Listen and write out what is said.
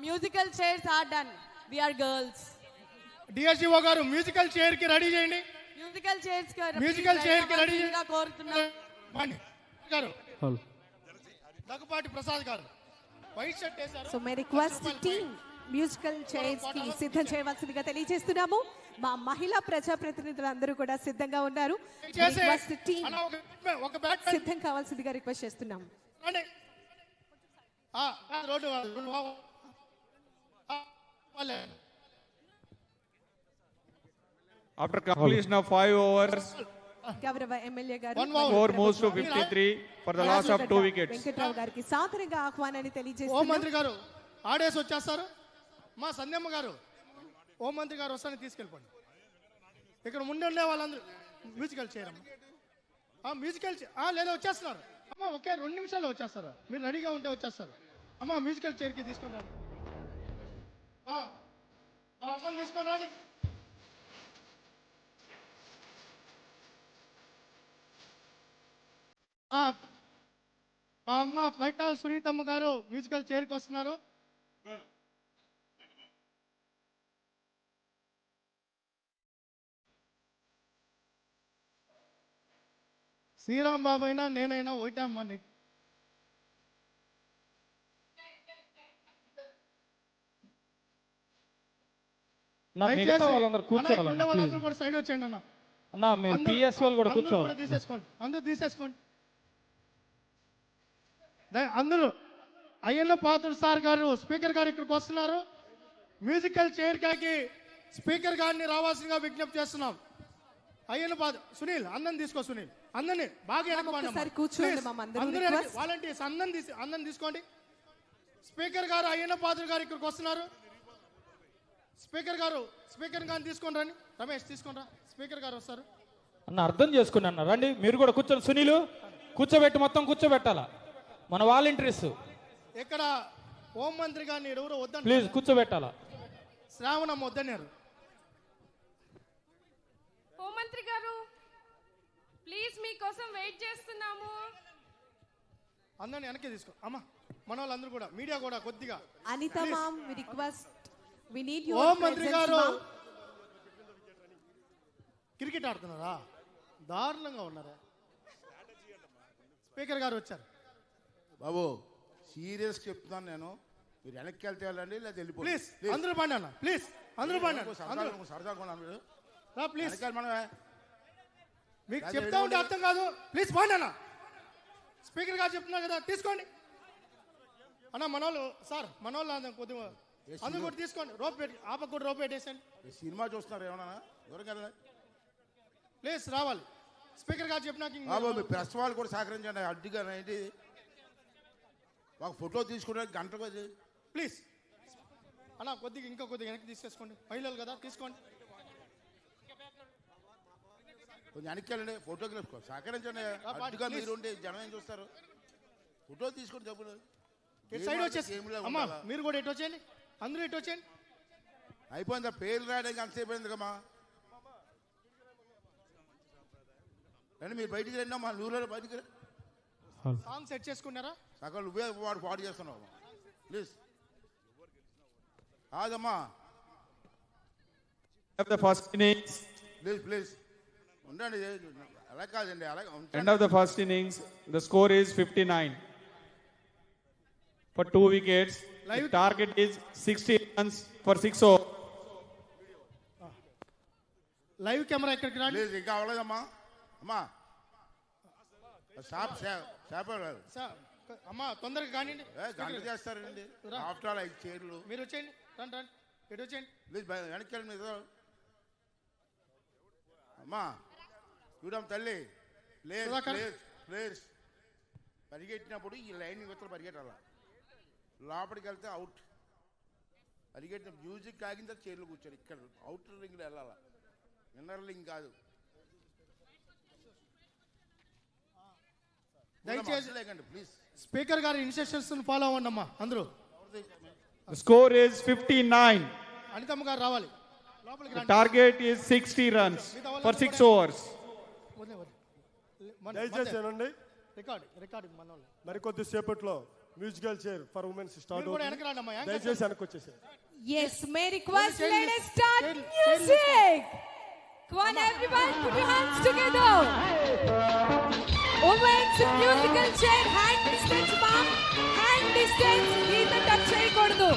Musical chairs are done. We are girls. DSEO గారు musical chair కి ready చేయండి. Musical chairs కి ready కోరుతున్నాం గారు. దగ్గుపాటి ప్రసాద్ గారు వైట్ షర్ట్ వేశారు. So may request team musical chairs కి సిద్ధం చేయవలసిందిగా తెలియజేస్తున్నాము. మా మహిళా ప్రజాప్రతినిధులందరూ కూడా సిద్ధంగా ఉన్నారు. సిద్ధం కావాల్సిందిగా రిక్వెస్ట్ చేస్తున్నాము. After completion of 5 overs, గౌరవ ఎమ్మెల్యే గారు score moves to 53 for the loss of 2 wickets. Venkatrao గారికి సాదరంగా ఆహ్వానాన్ని హోం తెలియజేస్తున్నాము. మంత్రి గారు ఆడేసి వచ్చేస్తారు. మా సంధ్యమ్మ గారు హోం మంత్రి గారు వస్తారని తీసుకెళ్ళిపోండి. ఇక్కడ ముందు ఉండే వాళ్ళందరూ మ్యూజికల్ చేయరమ్మా. మ్యూజికల్ లేదా వచ్చేస్తున్నారు అమ్మా. ఒకే 2 నిమిషాలు వచ్చేస్తారు. మీరు రెడీగా ఉంటే వచ్చేస్తారు. అమ్మా మ్యూజికల్ చైర్కి తీసుకుని రండి. అమ్మని తీసుకొని రండి. మా అమ్మ బయట సునీతమ్మ గారు మ్యూజికల్ చైర్కి వస్తున్నారు. శ్రీరామ్ బాబు అయినా నేనైనా ఒకటే అమ్మా. వాళ్ళందరూ కూడా సైడ్ వచ్చేయండి అన్న. తీసేసుకోండి. అందరూ తీసేసుకోండి. అందరూ అయ్యన్న పాత్రుడు సార్ గారు స్పీకర్ గారు ఇక్కడికి వస్తున్నారు. మ్యూజికల్ చైర్ కాకి స్పీకర్ గారిని రావాల్సిందిగా విజ్ఞప్తి చేస్తున్నాం. అయ్యన్న పాత్ర సునీల్ అందరిని తీసుకో. సునీల్ అందరినీ బాగా వాలంటీర్స్ అందరిని తీసుకోండి. స్పీకర్ గారు అయ్యన్న పాత్రుడు గారు ఇక్కడికి వస్తున్నారు. స్పీకర్ గారిని తీసుకొని రండి. రమేష్ తీసుకొని రా. స్పీకర్ గారు వస్తారు అన్న. అర్థం చేసుకోండి అన్న. రండి మీరు కూడా కూర్చొని. సునీలు కూర్చోబెట్టి మొత్తం కూర్చోబెట్టాలా మన వాలంటీర్స్. ఇక్కడ హోం మంత్రి గారిని ఎవరు వద్దని ప్లీజ్ కూర్చోబెట్టాలా. శ్రావణమ్మ వద్దన్నారు. హోంమంత్రి గారు ప్లీజ్ మీకోసం వెయిట్ చేస్తున్నాము. అందరిని వెనక్కి తీసుకో అమ్మా. మన వాళ్ళందరూ కూడా మీడియా కూడా కొద్దిగా. Anitha mam we request we need your home మంత్రి గారు క్రికెట్ ఆడుతున్నారా? దారుణంగా ఉన్నారా? స్పీకర్ గారు వచ్చారు. బాబు సీరియస్ చెప్తున్నాను నేను. మీరు వెనక్కి వెళ్తే వెళ్ళండి లేదా వెళ్ళిపోండి. ప్లీజ్ అందరూ పండి అన్న. ప్లీజ్ అందరూ పండి. సరదాగా మీరు ప్లీజ్ మనమే మీకు చెప్తా ఉంటే అర్థం కాదు. ప్లీజ్ పండి అన్న. స్పీకర్ గారు చెప్తున్నారు కదా తీసుకోండి అన్న. మనోళ్ళు సార్ మనోళ్ళు కొద్దిగా అందరూ కూడా తీసుకోండి. రోప్ పెట్టి ఆపకు కూడా రోప్ పెట్టేసండి. సినిమా చూస్తున్నారు ఏమన్నా దూరంగా ప్లీజ్ రావాలి. స్పీకర్ గారు చెప్పినాక బాబు మీ ప్రెస్ వాళ్ళు కూడా సహకరించండి. అడ్డుగా ఏంటి ఒక ఫోటో తీసుకోవడానికి గంట ప్లీజ్ అన్న. కొద్దిగా ఇంకా కొద్దిగా వెనక్కి తీసేసుకోండి. మహిళలు కదా తీసుకోండి. కొంచెం వెనక్కి వెళ్ళండి. ఫోటోగ్రాఫ్ సహకరించండి. అడ్డుగా మీరు ఉంటే జనం ఏం చూస్తారు. ఫోటో తీసుకోండి. డబ్బులు సైడ్ వచ్చేసి అమ్మా. మీరు కూడా ఎటు వచ్చేయండి. అందరూ ఎటు వచ్చేయండి. అయిపోయిందా పేర్లు రాయడానికి అంతసేపు అయింది కమ్మా. రండి మీరు బయటికి రండి. మా ఊళ్ళో బయటికి సాంగ్ సెట్ చేసుకున్నారా? సగం నువ్వే వాడు పాడు చేస్తున్నావు. ప్లీజ్ ఆదమ్మా. ప్లీజ్ ఉండండి. అలా కాదండి. అలా End of the first innings, the score is 59 for 2 wickets. The target is 60 runs for 6 overs. Live camera ఇక్కడికి రండి. ప్లీజ్ ఇంకా అవ్వలేదమ్మా. అమ్మా అమ్మా తొందరగా కానివ్వండి. గంట చేస్తారండి. ఆఫ్టర్ ఆల్ 5 చైర్లు. మీరు వచ్చేయండి. రండి రండి. ఎటు వచ్చేయండి. ప్లీజ్ వెనక్కి వెళ్ళండి. అమ్మా చూడమ్మ తల్లి. ప్లేయర్స్ పరిగెట్టినప్పుడు ఈ లైన్ యువతలు పరిగెట్టాల. లోపలికి వెళ్తే అవుట్. పరిగెట్టిన మ్యూజిక్ ఆగిన తర్వాత చైర్లు కూర్చోరు. ఇక్కడ అవుటర్ రింగ్లో వెళ్ళాలా. ఇన్నర్ రింగ్ కాదు. దయచేసి ప్లీజ్ స్పీకర్ గారి ఇన్స్ట్రక్షన్స్ ఫాలో అవ్వండి అమ్మా అందరూ. The score is 59. అనితమ్మ గారు రావాలి. The target is 60 runs for 6 overs. దయచేసి రికార్డ్ మన మరికొద్ది సేపట్లో musical chair for women's start మీరు కూడా వెనక్కి రండి అమ్మా. దయచేసి వెనక్కి వచ్చేసారు. Yes, may request, Chair let list. us start Chair music. Come on, everyone, put your hands together. Women's musical chair, hand distance, ma'am. Hand distance, either touch చేయకూడదు.